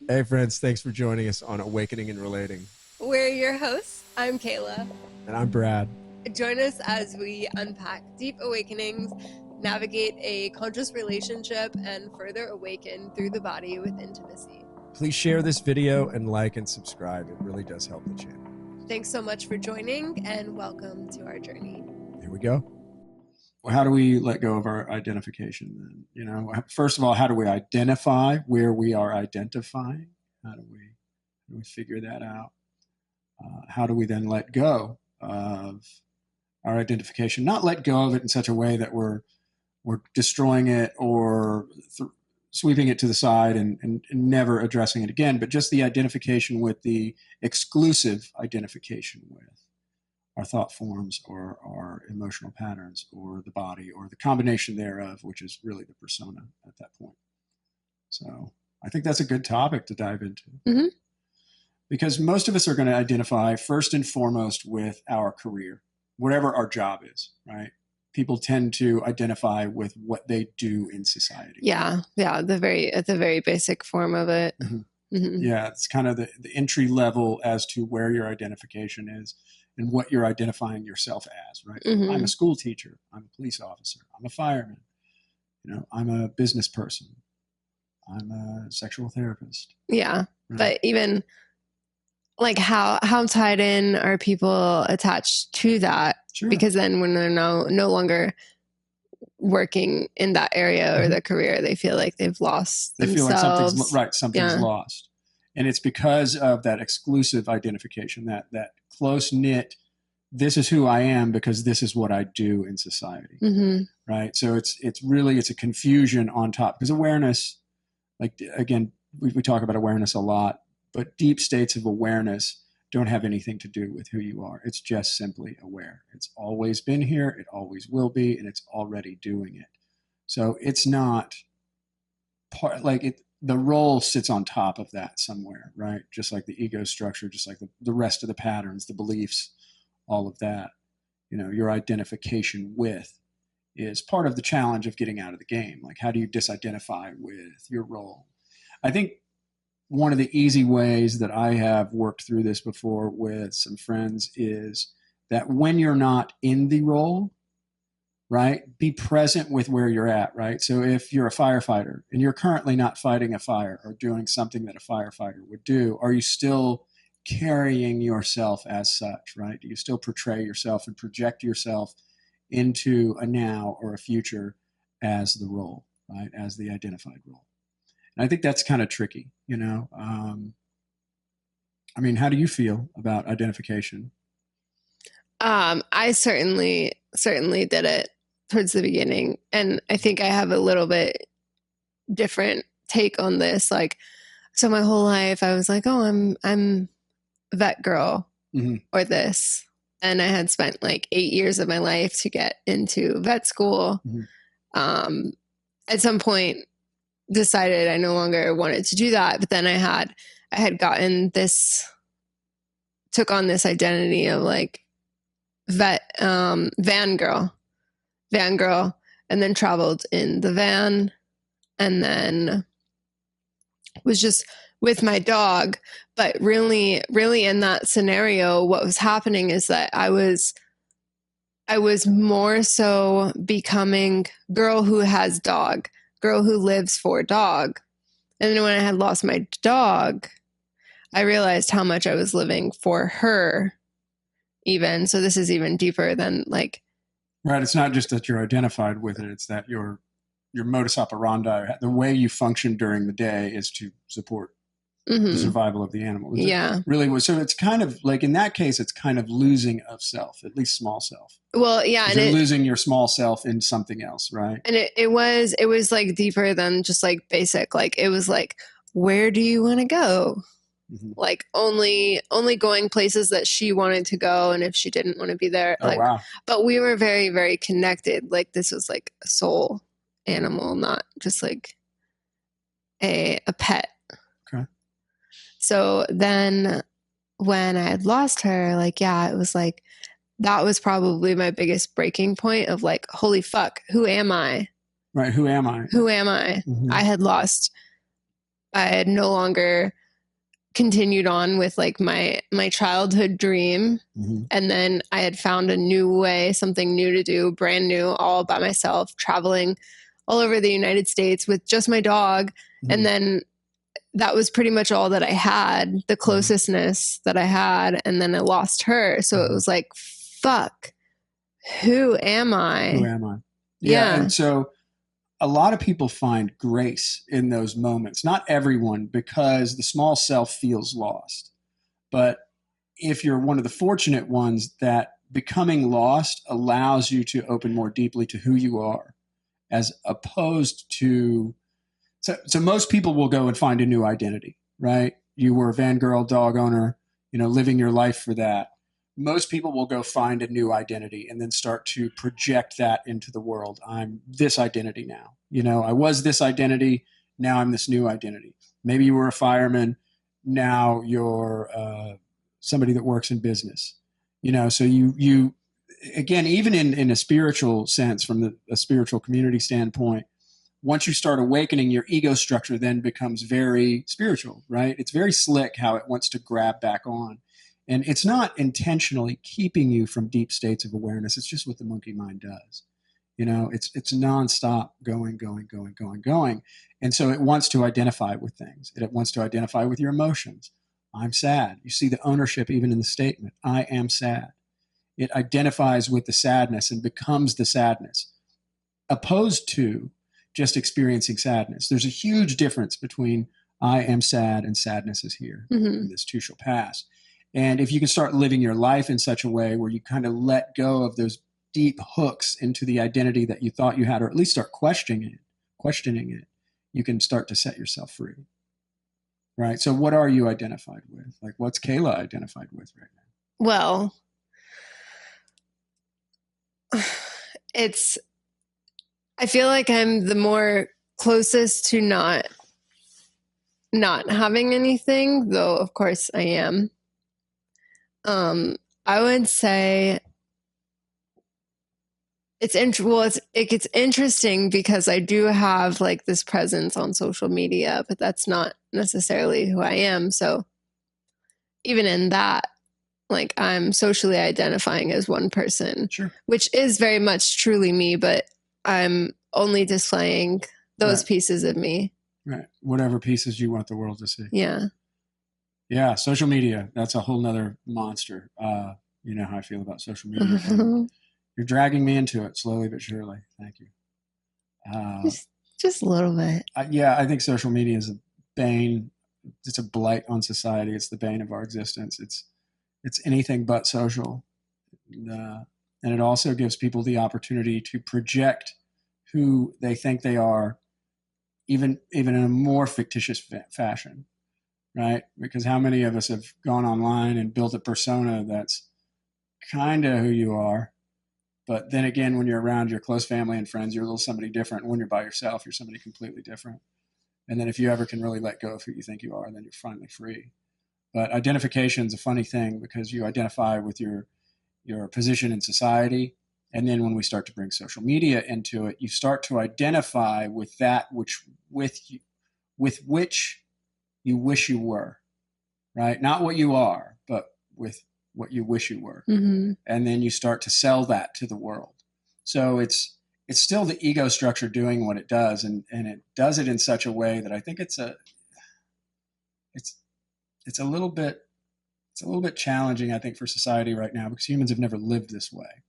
Hey friends, thanks for joining us on Awakening and Relating. We're your hosts. I'm Kayla. And I'm Brad. Join us as we unpack deep awakenings, navigate a conscious relationship, and further awaken through the body with intimacy. Please share this video and like and subscribe. It really does help the channel. Thanks so much for joining and welcome to our journey. Here we go. Well, how do we let go of our identification then? You know, first of all, how do we identify where we are identifying? How do we figure that out? How do we then let go of our identification? Not let go of it in such a way that we're destroying it or sweeping it to the side and never addressing it again, but just the identification with the exclusive identification with our thought forms or our emotional patterns or the body or the combination thereof, which is really the persona at that point. So I think that's a good topic to dive into. Mm-hmm. Because most of us are going to identify first and foremost with our career, whatever our job is, right? People tend to identify with what they do in society. Yeah. The very basic form of it. Mm-hmm. Mm-hmm. Yeah, it's kind of the entry level as to where your identification is and what you're identifying yourself as, right? Mm-hmm. I'm a school teacher. I'm a police officer. I'm a fireman. You know, I'm a business person. I'm a sexual therapist. Yeah, right? But even like how tied in are people attached to that? Sure. Because then when they're no longer working in that area or their career, they feel like they've lost themselves. They feel like something's lost. And it's because of that exclusive identification, that close knit, this is who I am because this is what I do in society. Mm-hmm. Right. So it's a confusion on top, because awareness, like, again, we talk about awareness a lot, but deep states of awareness don't have anything to do with who you are. It's just simply aware. It's always been here. It always will be. And it's already doing it. So it's not part, like it, the role sits on top of that somewhere, right? Just like the ego structure, just like the rest of the patterns, the beliefs, all of that. You know, your identification with is part of the challenge of getting out of the game. Like, how do you disidentify with your role? I think one of the easy ways that I have worked through this before with some friends is that when you're not in the role, right, be present with where you're at, right? So if you're a firefighter and you're currently not fighting a fire or doing something that a firefighter would do, are you still carrying yourself as such, right? Do you still portray yourself and project yourself into a now or a future as the role, right, as the identified role? And I think that's kind of tricky, you know. I mean, how do you feel about identification? I certainly did it towards the beginning, and I think I have a little bit different take on this. Like, so my whole life I was like, oh, I'm vet girl, mm-hmm. or this, and I had spent like 8 years of my life to get into vet school. Mm-hmm. At some point decided I no longer wanted to do that, but then I had gotten this, took on this identity of like vet, van girl, and then traveled in the van, and then was just with my dog. But really in that scenario, what was happening is that I was more so becoming girl who has dog, girl who lives for dog. And then when I had lost my dog, I realized how much I was living for her even. So this is even deeper than like. Right. It's not just that you're identified with it. It's that your modus operandi, the way you function during the day, is to support the survival of the animal. Really. So it's kind of like, in that case, it's kind of losing of self, at least small self. Well, yeah. And you're losing your small self in something else, right? And it was like deeper than just like basic. Like, it was like, where do you want to go? Mm-hmm. Like only going places that she wanted to go, and if she didn't want to be there, like, wow. But we were very, very connected. Like, this was like a soul animal, not just like a pet. Okay. So then when I had lost her, like, yeah, it was like, that was probably my biggest breaking point of like, holy fuck, who am I? Right. Who am I? Mm-hmm. I had lost I had no longer continued on with like my childhood dream. Mhm. And then I had found a new way, something new to do, brand new, all by myself, traveling all over the United States with just my dog. Mhm. And then that was pretty much all that I had, the closestness that I had. And then I lost her. So it was like, fuck, who am I? Who am I? Yeah. And so a lot of people find grace in those moments. Not everyone, because the small self feels lost. But if you're one of the fortunate ones, that becoming lost allows you to open more deeply to who you are, as opposed to, so most people will go and find a new identity, right? You were a Van Girl dog owner, living your life for that. Most people will go find a new identity and then start to project that into the world. I'm this identity now. I was this identity. Now I'm this new identity. Maybe you were a fireman. Now you're somebody that works in business. So you again, even in a spiritual sense, from a spiritual community standpoint, once you start awakening, your ego structure then becomes very spiritual, right? It's very slick how it wants to grab back on. And it's not intentionally keeping you from deep states of awareness. It's just what the monkey mind does. It's nonstop going, going, going, going, going. And so it wants to identify with things. It wants to identify with your emotions. I'm sad. You see the ownership even in the statement, I am sad. It identifies with the sadness and becomes the sadness, opposed to just experiencing sadness. There's a huge difference between I am sad and sadness is here. And this too shall pass. And if you can start living your life in such a way where you kind of let go of those deep hooks into the identity that you thought you had, or at least start questioning it, you can start to set yourself free. Right? So what are you identified with? Like, what's Kayla identified with right now? Well, I feel like I'm the more closest to not having anything, though of course I am. I would say it gets interesting because I do have like this presence on social media, but that's not necessarily who I am. So even in that, like I'm socially identifying as one person, Sure. which is very much truly me, but I'm only displaying those Right. pieces of me. Right. Whatever pieces you want the world to see. Yeah. Yeah. Social media. That's a whole nother monster. You know how I feel about social media. And you're dragging me into it slowly but surely. Thank you. Just a little bit. I think social media is a bane. It's a blight on society. It's the bane of our existence. It's anything but social. And it also gives people the opportunity to project who they think they are, even in a more fictitious fashion, right? Because how many of us have gone online and built a persona that's kind of who you are, but then again, when you're around your close family and friends, you're a little somebody different. When you're by yourself, you're somebody completely different. And then if you ever can really let go of who you think you are, then you're finally free. But identification is a funny thing because you identify with your position in society. And then when we start to bring social media into it, you start to identify with that with which you wish you were, right? Not what you are, but with what you wish you were. Mm-hmm. And then you start to sell that to the world. So it's still the ego structure doing what it does, and it does it in such a way that I think it's a little bit challenging, I think, for society right now, because humans have never lived this way,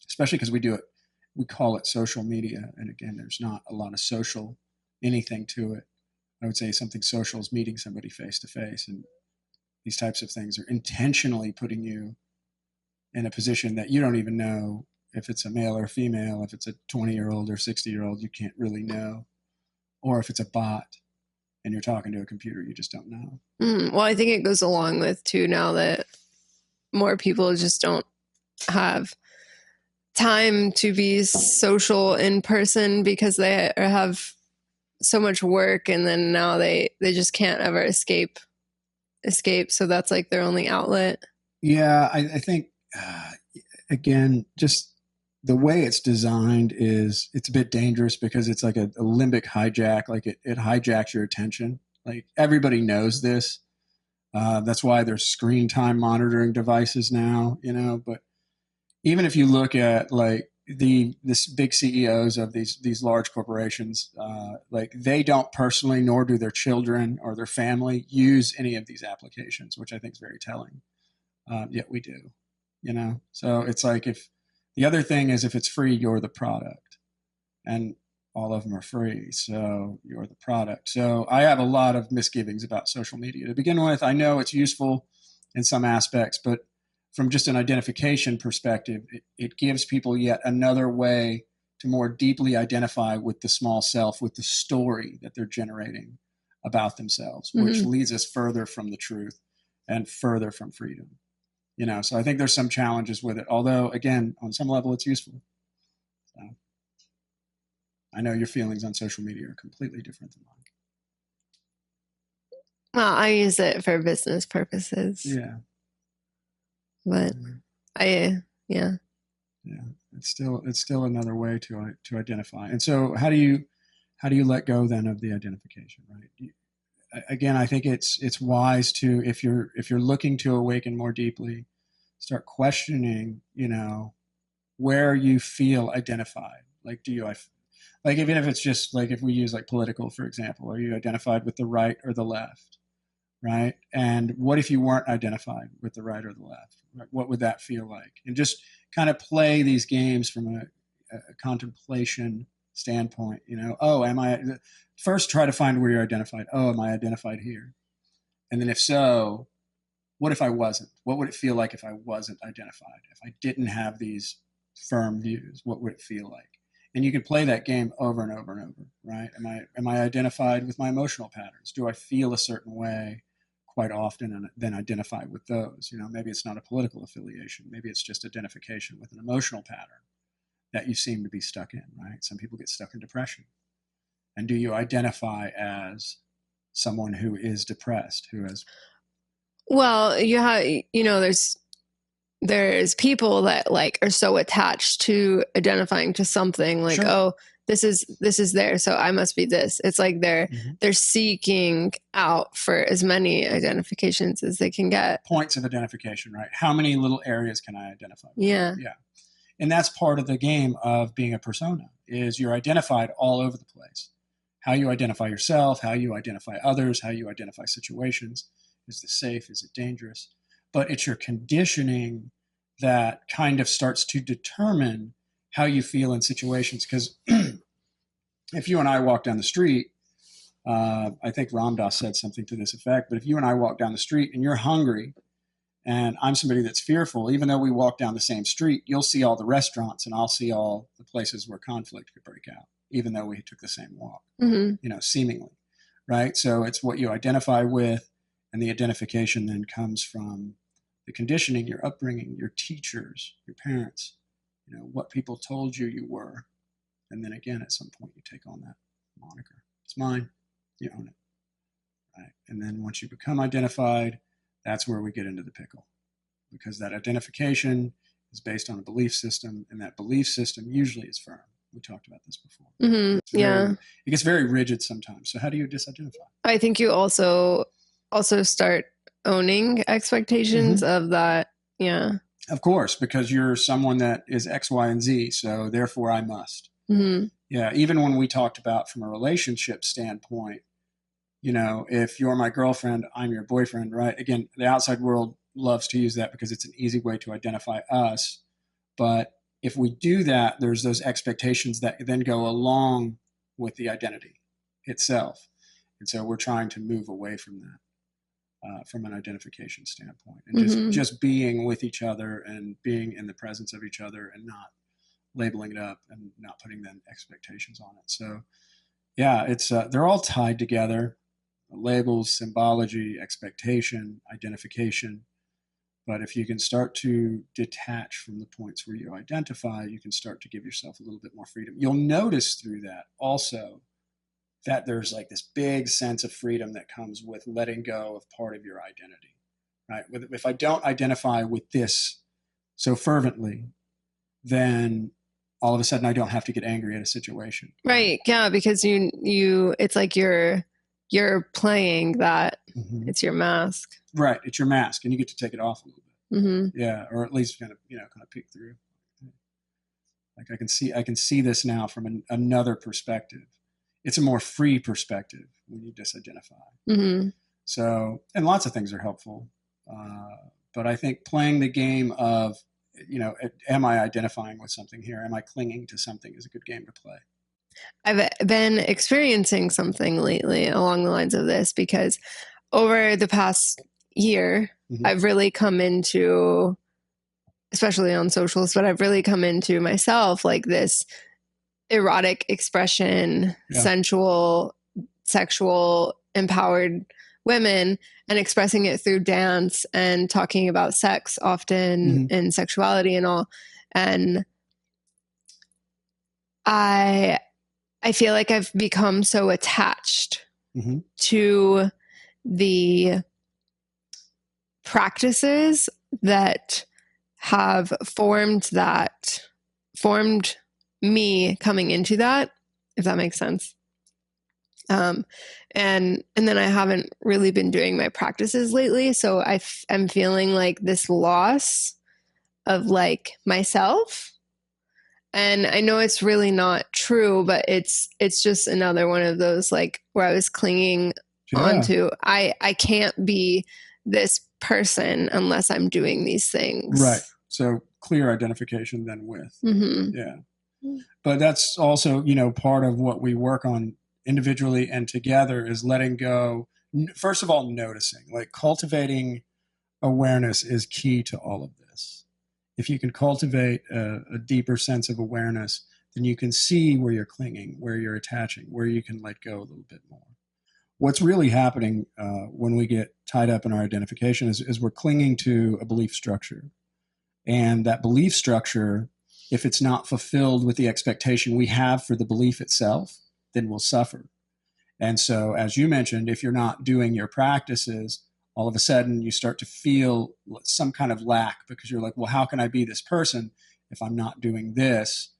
especially because we call it social media. And again, there's not a lot of social anything to it. I would say something social is meeting somebody face to face, and these types of things are intentionally putting you in a position that you don't even know if it's a male or female, if it's a 20-year-old or 60-year-old, you can't really know, or if it's a bot and you're talking to a computer, you just don't know. Well, I think it goes along with too now that more people just don't have time to be social in person because they have so much work, and then now they just can't ever escape. So that's like their only outlet. Yeah, I think again, just the way it's designed it's a bit dangerous because it's like a limbic hijack. Like it hijacks your attention. Like everybody knows this. That's why there's screen time monitoring devices now, you know. But even if you look at like this big CEOs of these large corporations, like they don't personally, nor do their children or their family use any of these applications, which I think is very telling. Yet we do, you know. So it's like if the other thing is if it's free, you're the product, and all of them are free, so you're the product. So I have a lot of misgivings about social media. To begin with, I know it's useful in some aspects, but from just an identification perspective, it gives people yet another way to more deeply identify with the small self, with the story that they're generating about themselves, which leads us further from the truth and further from freedom. You know, so I think there's some challenges with it, although again, on some level it's useful. So I know your feelings on social media are completely different than mine. Well, I use it for business purposes. Yeah. But yeah. It's still another way to identify. And so how do you let go then of the identification, right? Again, I think it's wise to, if you're looking to awaken more deeply, start questioning, you know, where you feel identified. Like, like even if it's just like, if we use like political, for example, are you identified with the right or the left, right? And what if you weren't identified with the right or the left? What would that feel like? And just kind of play these games from a contemplation standpoint, you know. Oh, first try to find where you're identified. Oh, am I identified here? And then if so, what if I wasn't? What would it feel like if I wasn't identified? If I didn't have these firm views, what would it feel like? And you can play that game over and over and over, right? Am I identified with my emotional patterns? Do I feel a certain way quite often and then identify with those? You know, maybe it's not a political affiliation. Maybe it's just identification with an emotional pattern that you seem to be stuck in, right? Some people get stuck in depression. And do you identify as someone who is depressed, who has... Well, there's people that like are so attached to identifying to something like, oh, this is there, so I must be this. It's like they're seeking out for as many identifications as they can get. Points of identification, right? How many little areas can I identify with? Yeah. And that's part of the game of being a persona, is you're identified all over the place. How you identify yourself, how you identify others, how you identify situations. Is this safe? Is it dangerous? But it's your conditioning that kind of starts to determine how you feel in situations. Because if you and I walk down the street, I think Ram Dass said something to this effect, but if you and I walk down the street and you're hungry and I'm somebody that's fearful, even though we walk down the same street, you'll see all the restaurants and I'll see all the places where conflict could break out, even though we took the same walk, you know, seemingly, right? So it's what you identify with, and the identification then comes from the conditioning, your upbringing, your teachers, your parents, you know, what people told you you were. And then again, at some point you take on that moniker. It's mine, you own it, right? And then once you become identified, that's where we get into the pickle, because that identification is based on a belief system, and that belief system usually is firm. We talked about this before. It gets very rigid sometimes. So how do you disidentify? I think you also start owning expectations of that. Yeah. Of course, because you're someone that is X, Y, and Z. So therefore I must. Yeah. Even when we talked about from a relationship standpoint, you know, if you're my girlfriend, I'm your boyfriend, right? Again, the outside world loves to use that because it's an easy way to identify us. But if we do that, there's those expectations that then go along with the identity itself. And so we're trying to move away from that, from an identification standpoint, and just being with each other and being in the presence of each other and not labeling it up and not putting then expectations on it. So yeah, it's they're all tied together. Labels, symbology, expectation, identification. But if you can start to detach from the points where you identify, you can start to give yourself a little bit more freedom. You'll notice through that also that there's like this big sense of freedom that comes with letting go of part of your identity, right? If I don't identify with this so fervently, then all of a sudden I don't have to get angry at a situation. Right. Yeah. Because you it's like you're you're playing that. Mm-hmm. It's your mask. Right. It's your mask, and you get to take it off a little bit. Mm-hmm. Yeah. Or at least kind of peek through. Like I can see this now from another perspective. It's a more free perspective when you disidentify. Mm-hmm. So, and lots of things are helpful. But I think playing the game of, am I identifying with something here? Am I clinging to something is a good game to play. I've been experiencing something lately along the lines of this, because over the past year, Mm-hmm. I've really come into, especially on socials, but I've really come into myself like this erotic expression, sensual, sexual, empowered women, and expressing it through dance and talking about sex often and sexuality and all. And I feel like I've become so attached to the practices that have formed me coming into that, if that makes sense. And then I haven't really been doing my practices lately. So I'm feeling like this loss of like myself. And I know it's really not true, but it's just another one of those like where I was clinging onto, I can't be this person unless I'm doing these things. Right. So clear identification then with. Mm-hmm. Yeah. But that's also, part of what we work on individually and together is letting go. First of all, noticing, like cultivating awareness is key to all of this. If you can cultivate a deeper sense of awareness, then you can see where you're clinging, where you're attaching, where you can let go a little bit more. What's really happening when we get tied up in our identification is we're clinging to a belief structure. And that belief structure, if it's not fulfilled with the expectation we have for the belief itself, then we'll suffer. And so, as you mentioned, if you're not doing your practices, all of a sudden you start to feel some kind of lack because you're like, well, how can I be this person if I'm not doing this?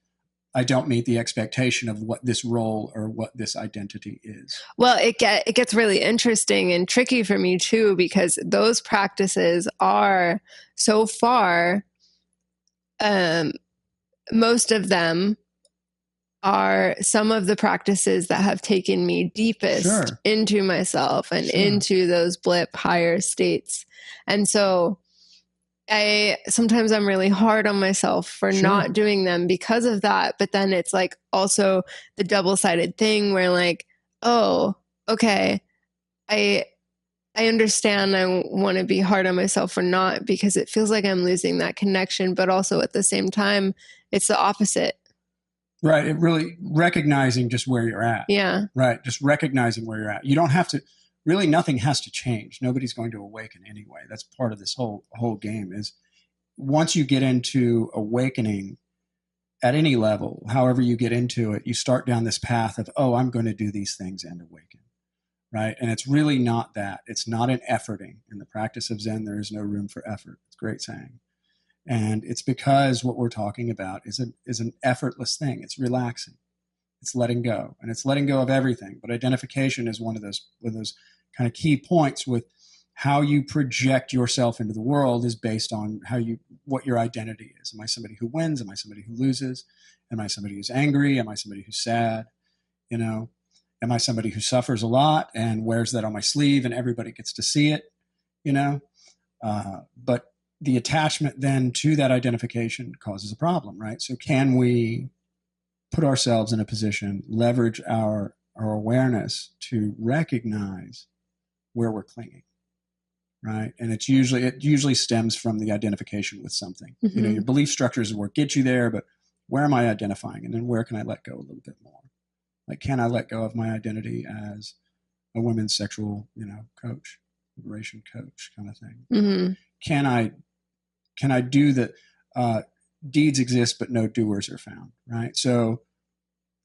I don't meet the expectation of what this role or what this identity is. Well, it gets really interesting and tricky for me too, because those practices are so far, most of them are some of the practices that have taken me deepest into myself and into those blip higher states. And so sometimes I'm really hard on myself for not doing them because of that. But then it's like also the double-sided thing where like, oh, okay, I understand I want to be hard on myself for not, because it feels like I'm losing that connection. But also at the same time, it's the opposite. Right. It really recognizing just where you're at. Yeah. Right. Just recognizing where you're at. You don't have to, really nothing has to change. Nobody's going to awaken anyway. That's part of this whole game is once you get into awakening at any level, however you get into it, you start down this path of, oh, I'm going to do these things and awaken. Right. And it's really not that. It's not an efforting. In the practice of Zen, there is no room for effort. It's a great saying. And it's because what we're talking about is an effortless thing. It's relaxing. It's letting go. And it's letting go of everything. But identification is one of those kind of key points with how you project yourself into the world is based on what your identity is. Am I somebody who wins? Am I somebody who loses? Am I somebody who's angry? Am I somebody who's sad? Am I somebody who suffers a lot and wears that on my sleeve and everybody gets to see it? But the attachment then to that identification causes a problem, right? So can we put ourselves in a position, leverage our awareness to recognize where we're clinging, right? And it usually stems from the identification with something. Mm-hmm. Your belief structures will get you there, but where am I identifying? And then where can I let go a little bit more? Like, can I let go of my identity as a women's sexual, coach, liberation coach kind of thing? Mm-hmm. Can I do the deeds exist, but no doers are found, right? So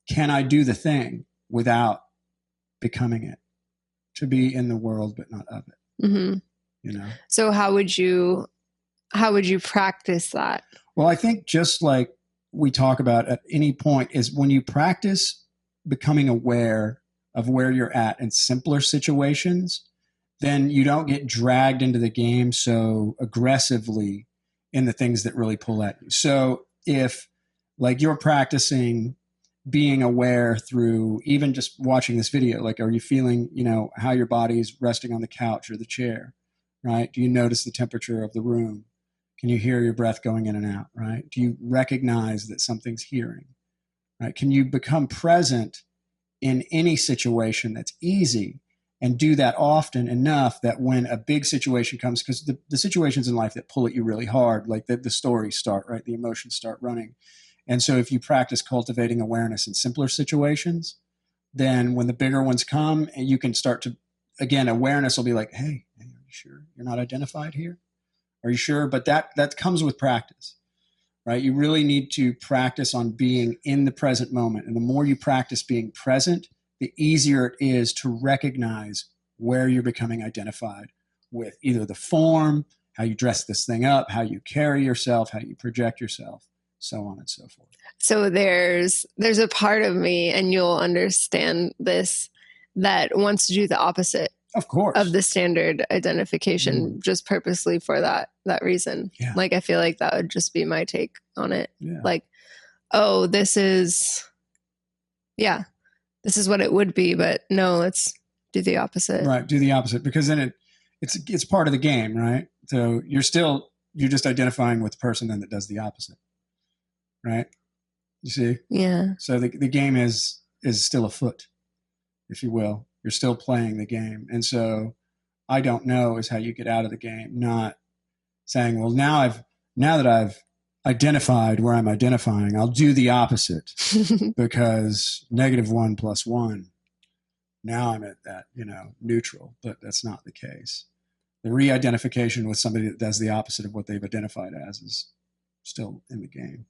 can I do the thing without becoming it, to be in the world, but not of it? Mm-hmm. So how would you practice that? Well, I think just like we talk about at any point is when you practice becoming aware of where you're at in simpler situations, then you don't get dragged into the game so aggressively in the things that really pull at you. So if like you're practicing being aware through even just watching this video, like, are you feeling, how your body's resting on the couch or the chair, right? Do you notice the temperature of the room? Can you hear your breath going in and out, right? Do you recognize that something's hearing, right? Can you become present in any situation that's easy and do that often enough that when a big situation comes, because the situations in life that pull at you really hard, like the stories start, right? The emotions start running. And so if you practice cultivating awareness in simpler situations, then when the bigger ones come, and you can start to, again, awareness will be like, hey, are you sure you're not identified here? Are you sure? But that comes with practice, right? You really need to practice on being in the present moment. And the more you practice being present, the easier it is to recognize where you're becoming identified with either the form, how you dress this thing up, how you carry yourself, how you project yourself, so on and so forth. So there's a part of me, and you'll understand this, that wants to do the opposite, of course, of the standard identification, just purposely for that reason. Yeah. Like, I feel like that would just be my take on it. Yeah. Like, oh, this is what it would be, but no, let's do the opposite. Right, do the opposite, because then it's part of the game, right? So you're just identifying with the person then that does the opposite, right? You see? Yeah. So the game is still afoot, if you will. You're still playing the game. And so I don't know is how you get out of the game, not saying, well, now that I've identified where I'm identifying, I'll do the opposite because -1 + 1. Now I'm at that, neutral, but that's not the case. The re-identification with somebody that does the opposite of what they've identified as is still in the game.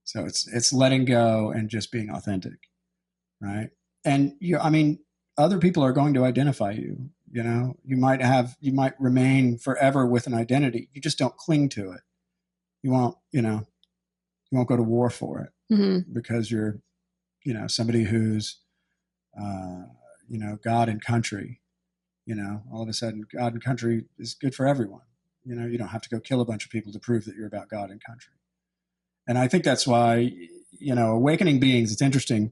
So it's letting go and just being authentic, right? And other people are going to identify you. You might remain forever with an identity. You just don't cling to it. You won't go to war for it because you're, somebody who's, God and country. All of a sudden, God and country is good for everyone. You don't have to go kill a bunch of people to prove that you're about God and country. And I think that's why, awakening beings, it's interesting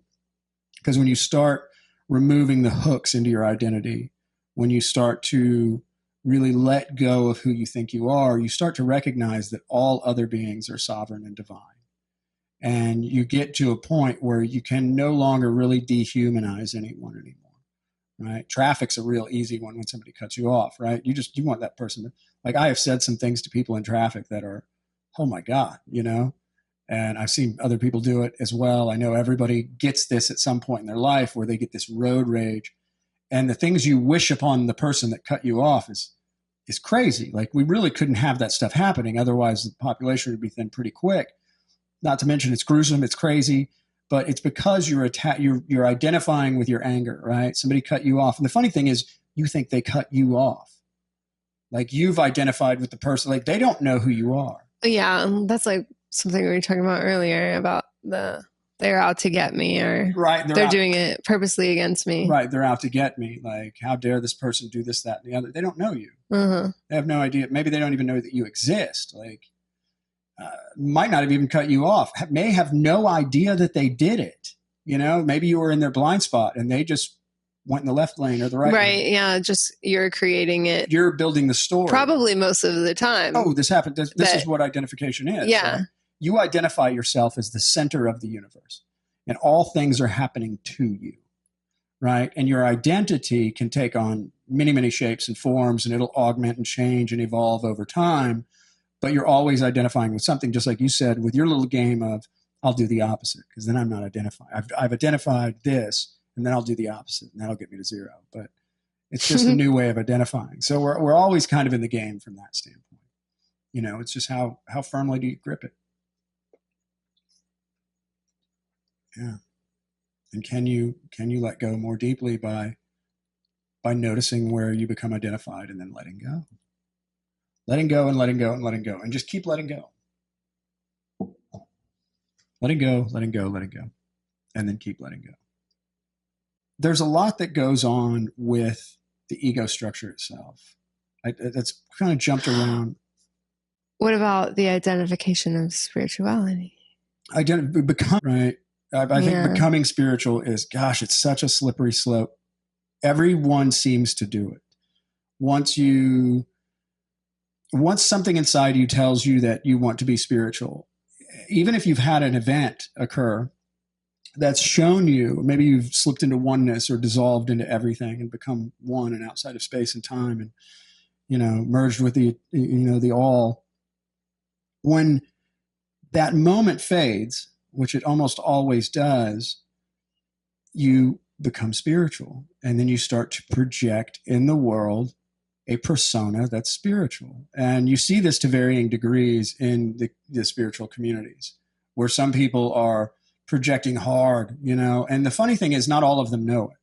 because when you start removing the hooks into your identity, when you start to really let go of who you think you are, you start to recognize that all other beings are sovereign and divine. And you get to a point where you can no longer really dehumanize anyone anymore, right? Traffic's a real easy one when somebody cuts you off, right? You want that person to, like, I have said some things to people in traffic that are, oh my God, and I've seen other people do it as well. I know everybody gets this at some point in their life where they get this road rage. And the things you wish upon the person that cut you off is crazy. Like, we really couldn't have that stuff happening. Otherwise, the population would be thin pretty quick. Not to mention it's gruesome, it's crazy, but it's because you're identifying with your anger, right? Somebody cut you off. And the funny thing is, you think they cut you off. Like, you've identified with the person. Like, they don't know who you are. Yeah, that's like something we were talking about earlier about they're out to get me, or right, they're doing it purposely against me. Right, they're out to get me. Like, how dare this person do this, that, and the other? They don't know you. They have no idea. Maybe they don't even know that you exist. Like, might not have even cut you off. May have no idea that they did it. Maybe you were in their blind spot and they just went in the left lane or the right lane. Right, yeah, just you're creating it. You're building the story. Probably most of the time. Oh, this happened. This is what identification is. Yeah. Right? You identify yourself as the center of the universe, and all things are happening to you, right? And your identity can take on many, many shapes and forms, and it'll augment and change and evolve over time. But you're always identifying with something, just like you said, with your little game of, I'll do the opposite, because then I'm not identifying. I've identified this, and then I'll do the opposite, and that'll get me to zero. But it's just a new way of identifying. So we're always kind of in the game from that standpoint. It's just how firmly do you grip it? Yeah. And can you let go more deeply by noticing where you become identified and then letting go? Letting go and letting go and letting go. And just keep letting go. Letting go, letting go, letting go. And then keep letting go. there's a lot that goes on with the ego structure itself. That's kind of jumped around. What about the identification of spirituality? Become right. I think becoming spiritual is, gosh, it's such a slippery slope. Everyone seems to do it. Once something inside you tells you that you want to be spiritual, even if you've had an event occur that's shown you, maybe you've slipped into oneness or dissolved into everything and become one and outside of space and time and, merged with the all. When that moment fades, which it almost always does, you become spiritual. And then you start to project in the world a persona that's spiritual. And you see this to varying degrees in the spiritual communities, where some people are projecting hard, and the funny thing is not all of them know it.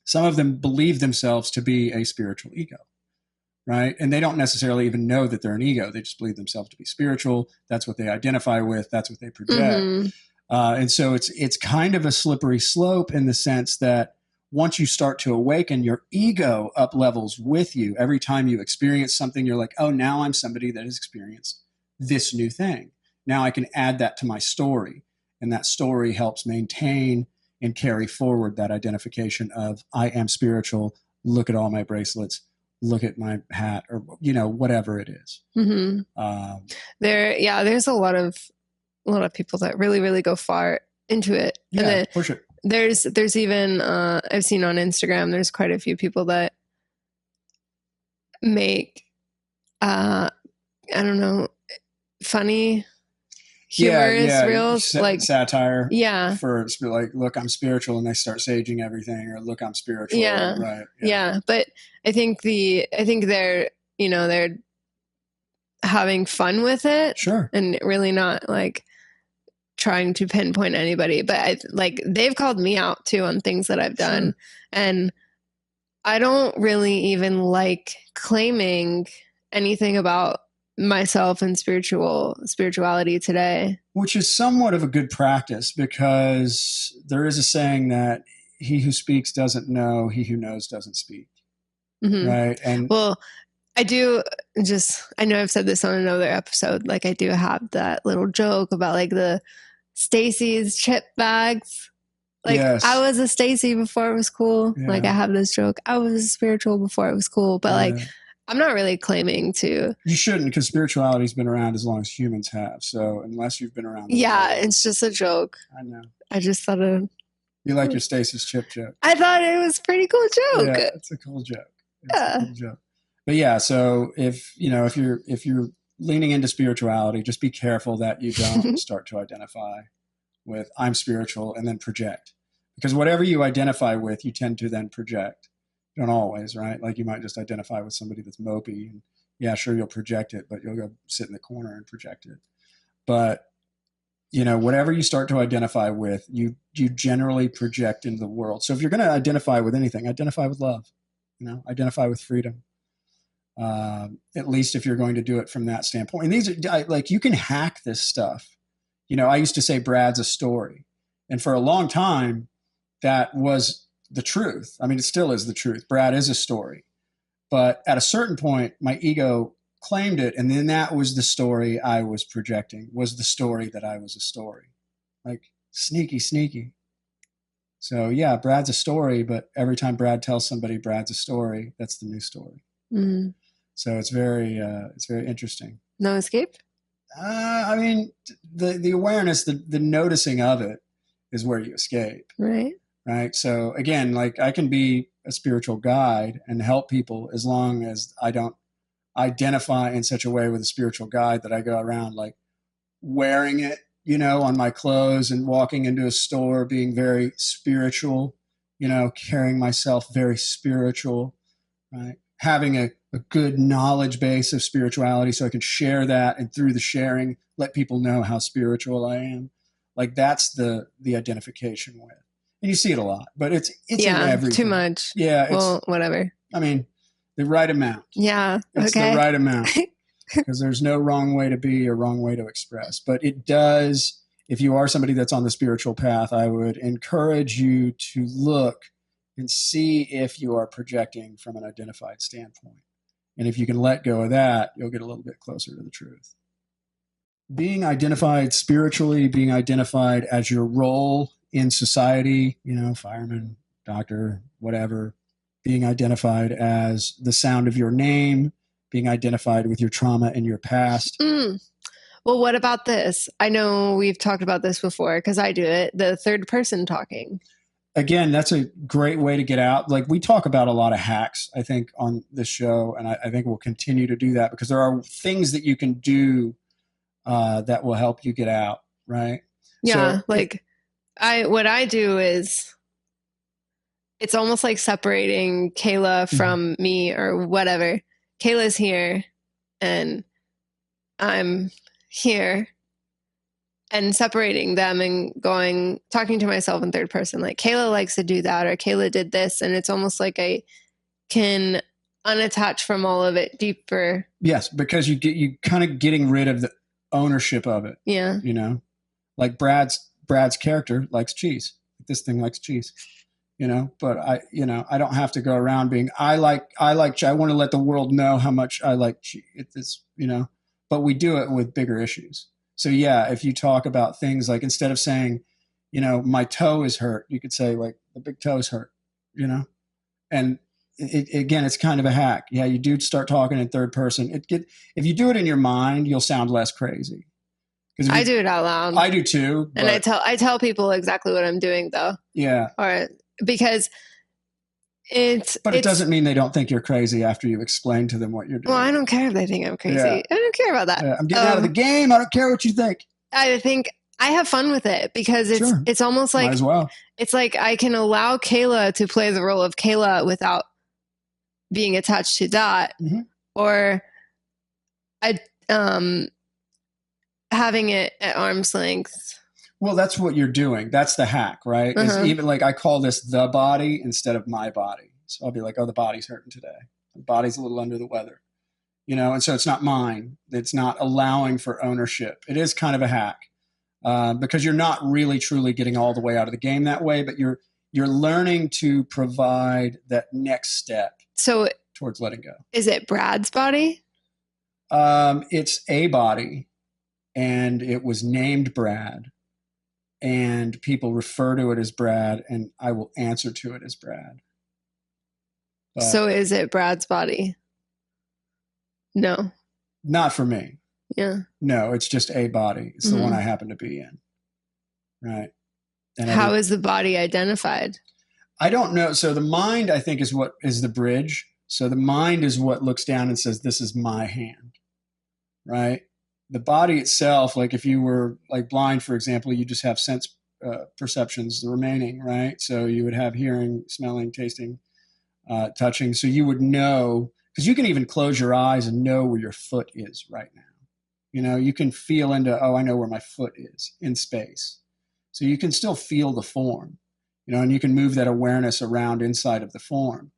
Some of them believe themselves to be a spiritual ego, right? And they don't necessarily even know that they're an ego. They just believe themselves to be spiritual. That's what they identify with. That's what they project. Mm-hmm. And so it's kind of a slippery slope in the sense that once you start to awaken, your ego up levels with you. Every time you experience something, you're like, oh, now I'm somebody that has experienced this new thing. Now I can add that to my story. And that story helps maintain and carry forward that identification of I am spiritual. Look at all my bracelets. Look at my hat, or, whatever it is. Mm-hmm. There's a lot of people that really, really go far into it. Yeah, and then for sure. There's even, I've seen on Instagram, there's quite a few people that make, I don't know, funny, humorous reels, like satire. Yeah. For like, look, I'm spiritual, and they start saging everything, or look, I'm spiritual. Yeah. Right. Yeah. But I think they're, they're having fun with it. Sure. And really not like trying to pinpoint anybody, but they've called me out too on things that I've done. Sure. And I don't really even like claiming anything about myself and spirituality today. Which is somewhat of a good practice, because there is a saying that he who speaks doesn't know, he who knows doesn't speak. Mm-hmm. Right. And I know I've said this on another episode, like I do have that little joke about like the Stacy's chip bags. Like, yes. I was a Stacy before it was cool. Yeah. Like I have this joke. I was a spiritual before it was cool. But like, I'm not really claiming to. You shouldn't, because spirituality's been around as long as humans have. So unless you've been around. It's just a joke. I know. I just thought of. You like your Stacy's chip joke. I thought it was a pretty cool joke. Yeah, it's a cool joke. A cool joke. But yeah, so if you're leaning into spirituality, just be careful that you don't start to identify with I'm spiritual and then project. Because whatever you identify with, you tend to then project. You don't always, right? Like you might just identify with somebody that's mopey, and yeah, sure, you'll project it, but you'll go sit in the corner and project it. But whatever you start to identify with, you generally project into the world. So if you're going to identify with anything, identify with love. Identify with freedom. At least if you're going to do it from that standpoint. And these are like, you can hack this stuff. I used to say Brad's a story. And for a long time, that was the truth. I mean, it still is the truth. Brad is a story. But at a certain point, my ego claimed it. And then that was the story I was projecting, was the story that I was a story. Like, sneaky. So yeah, Brad's a story, but every time Brad tells somebody Brad's a story, that's the new story. Mm-hmm. So it's very interesting. No escape? I mean, the awareness, the noticing of it is where you escape. Right. So again, like I can be a spiritual guide and help people as long as I don't identify in such a way with a spiritual guide that I go around like wearing it, on my clothes and walking into a store being very spiritual, carrying myself very spiritual, right? Having a good knowledge base of spirituality so I can share that, and through the sharing, let people know how spiritual I am. Like that's the identification with. And you see it a lot, but it's in everything. Too much. Yeah. Well, whatever. I mean, the right amount. Yeah. It's the right amount, because there's no wrong way to be or wrong way to express. But it does, if you are somebody that's on the spiritual path, I would encourage you to look and see if you are projecting from an identified standpoint. And if you can let go of that, you'll get a little bit closer to the truth. Being identified spiritually, being identified as your role in society, fireman, doctor, whatever, being identified as the sound of your name, being identified with your trauma and your past. Well, what about this? I know we've talked about this before because I do it, the third person talking. Again, that's a great way to get out. Like, we talk about a lot of hacks, I think, on this show, and I think we'll continue to do that because there are things that you can do that will help you get out, right? Yeah, so what I do is it's almost like separating Kayla from me or whatever. Kayla's here and I'm here, and separating them and talking to myself in third person, like Kayla likes to do that, or Kayla did this. And it's almost like I can unattach from all of it deeper. Yes, because you kind of getting rid of the ownership of it. Yeah. Like Brad's character likes cheese. This thing likes cheese. But I don't have to go around being, I want to let the world know how much I like cheese. It's, but we do it with bigger issues. So yeah, if you talk about things like, instead of saying, my toe is hurt, you could say like the big toe is hurt, and again, it's kind of a hack. Yeah. You do start talking in third person. If you do it in your mind, you'll sound less crazy. I do it out loud. I do too. And I tell people exactly what I'm doing though. Yeah. Or because it doesn't mean they don't think you're crazy after you explain to them what you're doing. Well, I don't care if they think I'm crazy. Yeah. I don't care about that. Yeah. I'm getting out of the game. I don't care what you think. I think I have fun with it because it's almost like, might as well. It's like I can allow Kayla to play the role of Kayla without being attached to that, or having it at arm's length. Well, that's what you're doing. That's the hack, right? Is even like, I call this the body instead of my body. So I'll be like, oh, the body's hurting today. The body's a little under the weather, and so it's not mine. It's not allowing for ownership. It is kind of a hack because you're not really truly getting all the way out of the game that way, but you're learning to provide that next step towards letting go. Is it Brad's body? It's a body, and it was named Brad. And people refer to it as Brad, and I will answer to it as Brad. But so is it Brad's body? No. Not for me. Yeah. No, it's just a body. It's the one I happen to be in. Right. And how is the body identified? I don't know. So the mind, I think, is what is the bridge. So the mind is what looks down and says, this is my hand. Right. The body itself, like if you were like blind, for example, you just have sense perceptions, the remaining, right? So you would have hearing, smelling, tasting, touching. So you would know, because you can even close your eyes and know where your foot is right now. You can feel into, I know where my foot is in space. So you can still feel the form, and you can move that awareness around inside of the form.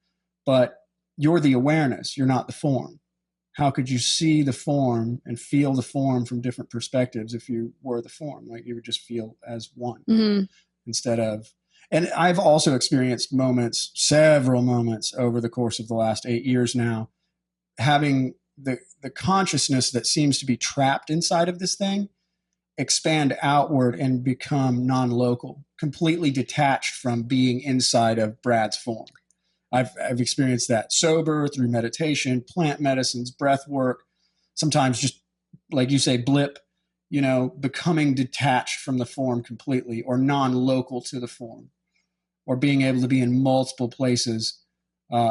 But you're the awareness, you're not the form. How could you see the form and feel the form from different perspectives if you were the form? Like, you would just feel as one instead of, and I've also experienced several moments over the course of the last 8 years now, having the consciousness that seems to be trapped inside of this thing expand outward and become non-local, completely detached from being inside of Brad's form. I've experienced that sober, through meditation, plant medicines, breath work, sometimes just like you say, blip, becoming detached from the form completely, or non-local to the form, or being able to be in multiple places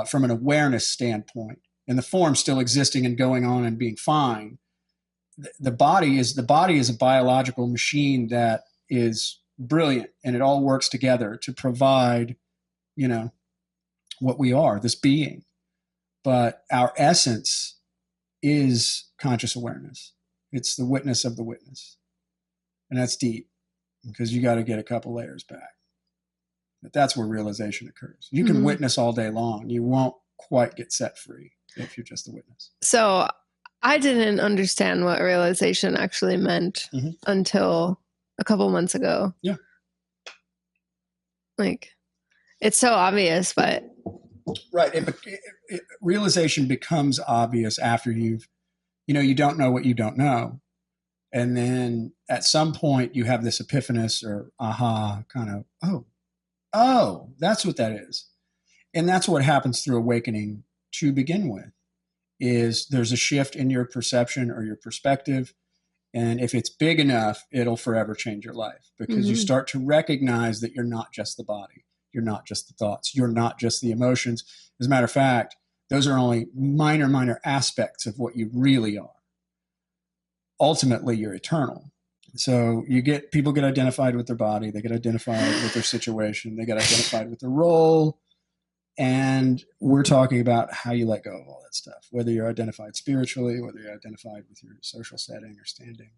from an awareness standpoint, and the form still existing and going on and being fine. The body is a biological machine that is brilliant, and it all works together to provide, what we are, this being. But our essence is conscious awareness. It's the witness of the witness. And that's deep, because you got to get a couple layers back. But that's where realization occurs. You can witness all day long. You won't quite get set free if you're just a witness. So I didn't understand what realization actually meant until a couple months ago. Yeah. Like, It's so obvious, but right. Realization becomes obvious after you don't know what you don't know. And then at some point you have this epiphanous or aha kind of, oh, that's what that is. And that's what happens through awakening to begin with, is there's a shift in your perception or your perspective. And if it's big enough, it'll forever change your life, because you start to recognize that you're not just the body. You're not just the thoughts. You're not just the emotions. As a matter of fact, those are only minor aspects of what you really are. Ultimately, you're eternal. So people get identified with their body. They get identified with their situation. They get identified with their role. And we're talking about how you let go of all that stuff, whether you're identified spiritually, whether you're identified with your social setting or standing.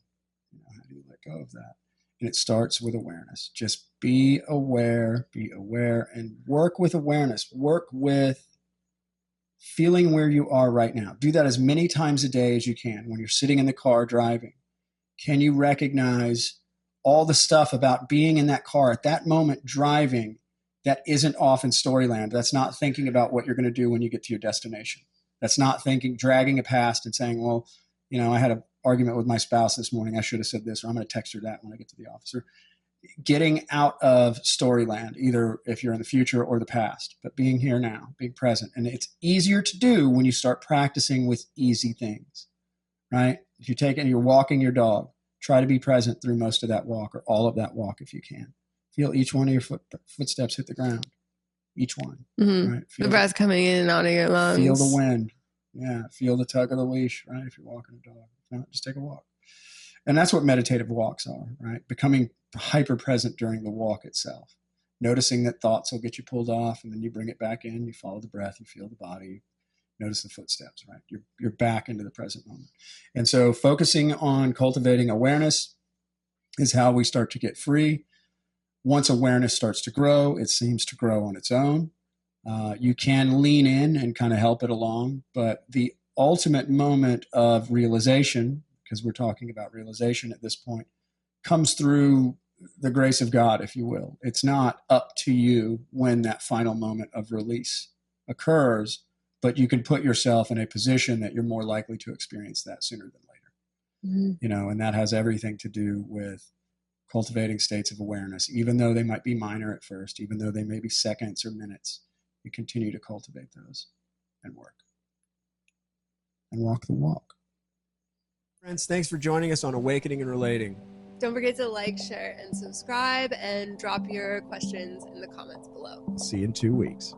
How do you let go of that? And it starts with awareness. Just be aware, and work with awareness. Work with feeling where you are right now. Do that as many times a day as you can. When you're sitting in the car driving, can you recognize all the stuff about being in that car at that moment driving that isn't off in storyland? That's not thinking about what you're going to do when you get to your destination. That's not dragging a past and saying, well, I had an argument with my spouse this morning. I should have said this, or I'm going to text her that when I get to the office. Or getting out of storyland, either if you're in the future or the past, but being here now, being present. And it's easier to do when you start practicing with easy things, right? If you take it and you're walking your dog, try to be present through most of that walk, or all of that walk if you can. Feel each one of your footsteps hit the ground. Each one. Right? Feel the breath coming in and out of your lungs. Feel the wind. Yeah. Feel the tug of the leash, right? If you're walking a dog. If not, just take a walk. And that's what meditative walks are, right? Becoming hyper present during the walk itself. Noticing that thoughts will get you pulled off, and then you bring it back in. You follow the breath. You feel the body. Notice the footsteps, right? You're back into the present moment. And so focusing on cultivating awareness is how we start to get free. Once awareness starts to grow, it seems to grow on its own. You can lean in and kind of help it along, but the ultimate moment of realization, because we're talking about realization at this point, comes through the grace of God, if you will. It's not up to you when that final moment of release occurs, but you can put yourself in a position that you're more likely to experience that sooner than later. And that has everything to do with cultivating states of awareness, even though they might be minor at first, even though they may be seconds or minutes. You continue to cultivate those and work and walk the walk. Friends, thanks for joining us on Awakening and Relating. Don't forget to like, share, and subscribe, and drop your questions in the comments below. See you in 2 weeks.